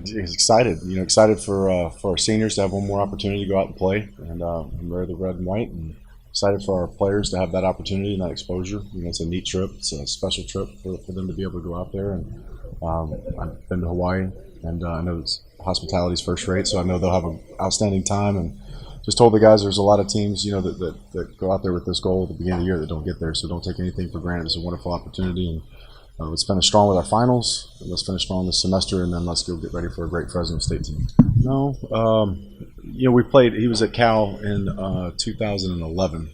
He's excited, excited for our seniors to have one more opportunity to go out and play and wear the red and white, and excited for our players to have that opportunity and that exposure. It's a neat trip. It's a special trip for them to be able to go out there. And I've been to Hawaii, and I know hospitality's first rate, so I know they'll have an outstanding time. And just told the guys there's a lot of teams, that go out there with this goal at the beginning of the year that don't get there. So don't take anything for granted. It's a wonderful opportunity, and let's finish strong with our finals. Let's finish strong this semester, and then let's go get ready for a great Fresno State team. No, we played. He was at Cal in 2011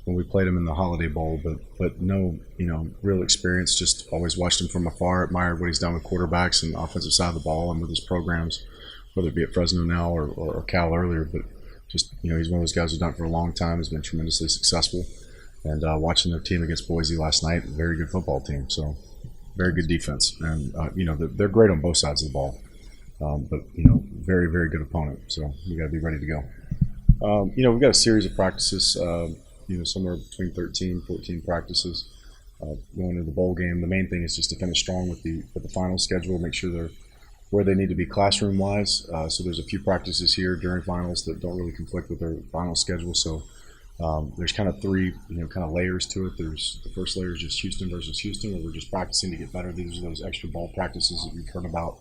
when we played him in the Holiday Bowl, but no, real experience. Just always watched him from afar, admired what he's done with quarterbacks and offensive side of the ball, and with his programs, whether it be at Fresno now or Cal earlier. But just he's one of those guys who's done it for a long time. Has been tremendously successful. And watching their team against Boise last night, very good football team. So very good defense, and they're great on both sides of the ball. But very, very good opponent. So we got to be ready to go. We've got a series of practices. Somewhere between 13, 14 practices going into the bowl game. The main thing is just to finish strong with the final schedule. Make sure they're where they need to be classroom wise. So there's a few practices here during finals that don't really conflict with their final schedule. So there's kind of three, kind of layers to it. There's the first layer is just Houston versus Houston, where we're just practicing to get better. These are those extra ball practices that we've heard about,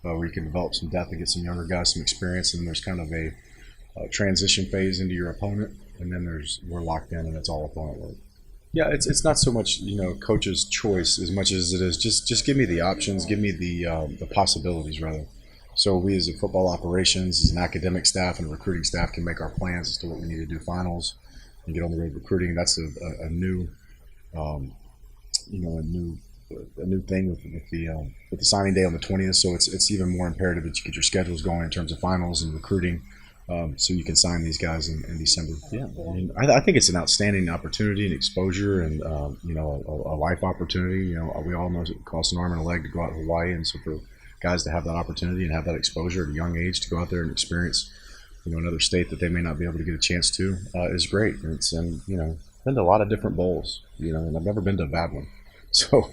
where you can develop some depth and get some younger guys some experience. And then there's kind of a transition phase into your opponent, and then we're locked in, and it's all opponent work. Yeah, it's not so much coach's choice as much as it is just give me the options, give me the possibilities rather. So we as a football operations, as an academic staff and a recruiting staff can make our plans as to what we need to do finals and get on the road recruiting. That's a new thing with the signing day on the 20th. So it's even more imperative that you get your schedules going in terms of finals and recruiting, so you can sign these guys in December. Yeah, I think it's an outstanding opportunity and exposure, and a life opportunity. We all know it costs an arm and a leg to go out to Hawaii, and so for guys to have that opportunity and have that exposure at a young age to go out there and experience another state that they may not be able to get a chance to is great. And it's been to a lot of different bowls, and I've never been to a bad one. So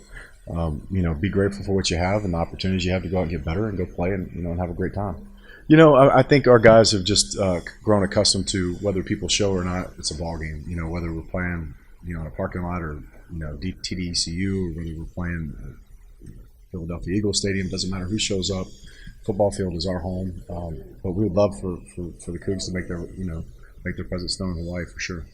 be grateful for what you have and the opportunities you have to go out and get better and go play and have a great time. I think our guys have just grown accustomed to whether people show or not, it's a ball game. Whether we're playing in a parking lot or TDECU, or whether we're playing Philadelphia Eagles Stadium, doesn't matter who shows up. Football field is our home, but we would love for the Cougs to make their presence known in Hawaii for sure.